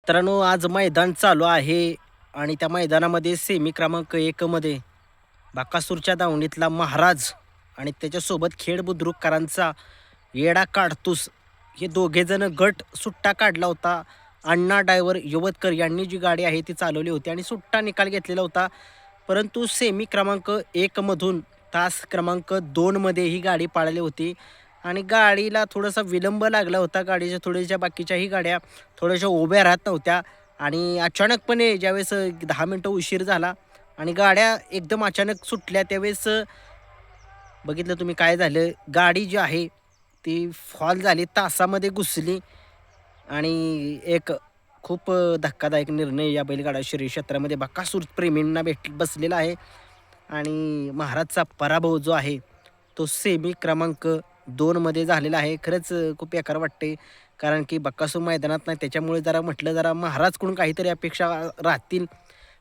मित्रांनो, आज मैदान चालू आहे आणि त्या मैदानामध्ये सेमी क्रमांक 1 मध्ये बकासूरच्या दावणीतला महाराज आणि त्याच्यासोबत खेड बुद्रुककरांचा येडा काढतूस हे दोघेजण गट सुट्टा काढला होता. अण्णा ड्रायव्हर यवतकर यांनी जी गाडी आहे ती चालवली होती आणि सुट्टा निकाल घेतलेला होता. परंतु सेमी क्रमांक 1 मधून तास क्रमांक 2 मध्ये ही गाडी पळाली होती आणि गाडीला थोडासा विलंब लागला होता. गाडीच्या थोड्याशा बाकीच्याही गाड्या थोड्याशा उभ्या राहत नव्हत्या आणि अचानकपणे ज्यावेळेस 10 मिनिटं उशीर झाला आणि गाड्या एकदम अचानक सुटल्या त्यावेळेस बघितलं तुम्ही काय झालं, गाडी जी आहे ती फॉल झाली, तासामध्ये घुसली आणि एक खूप धक्कादायक निर्णय या बैलगाडा शर्यत क्षेत्रामध्ये बकासूर प्रेमींना बसलेला आहे आणि महाराजचा पराभव जो आहे तो सेमी क्रमांक 2 मध्ये झालेला आहे. खरंच खूप बेकार वाटते कारण की बकासूर मैदानात नाही त्याच्यामुळे जरा म्हटलं जरा महाराजकडून काहीतरी अपेक्षा राहतील.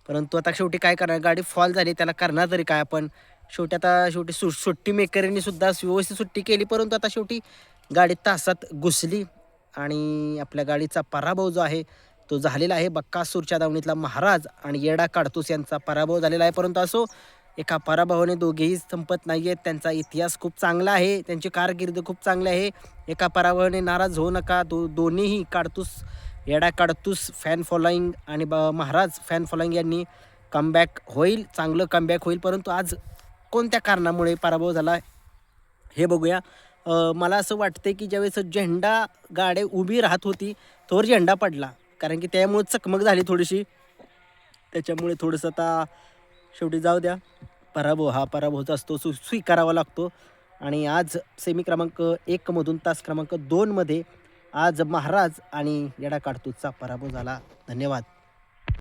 परंतु आता शेवटी काय करणार, गाडी फॉल झाली त्याला करणार तरी काय आपण. शेवटी सुट्टी मेकरनी सुद्धा व्यवस्थित सुट्टी केली परंतु आता शेवटी गाडी तासात घुसली आणि आपल्या गाडीचा पराभव जो आहे तो झालेला आहे. बकासूरच्या दावणीतला महाराज आणि येडा काढतूस यांचा पराभव झालेला आहे. परंतु असो, एका पराभवाने दोघेही संपत नाही आहेत. त्यांचा इतिहास खूप चांगला आहे, त्यांची कारकीर्द खूप चांगली आहे. एका पराभवाने नाराज होऊ नका. दोन्हीही काढतूस येडा काढतूस फॅन फॉलोईंग आणि महाराज फॅन फॉलोईंग यांनी कमबॅक होईल, चांगलं कमबॅक होईल. परंतु आज कोणत्या कारणामुळे पराभव झाला हे बघूया. मला असं वाटतं की ज्यावेळेस झेंडा गाडी उभी राहत होती तोवर झेंडा पडला कारण की त्यामुळे चकमक झाली थोडीशी, त्याच्यामुळे थोडंसं आता शेवटी जाऊ द्या. पराभव हा पराभवचा असतो, स्वीकारावा लागतो आणि आज सेमी क्रमांक 1 मधून तास क्रमांक 2 मध्ये आज महाराज आणि येडा काढतूसचा पराभव झाला. धन्यवाद.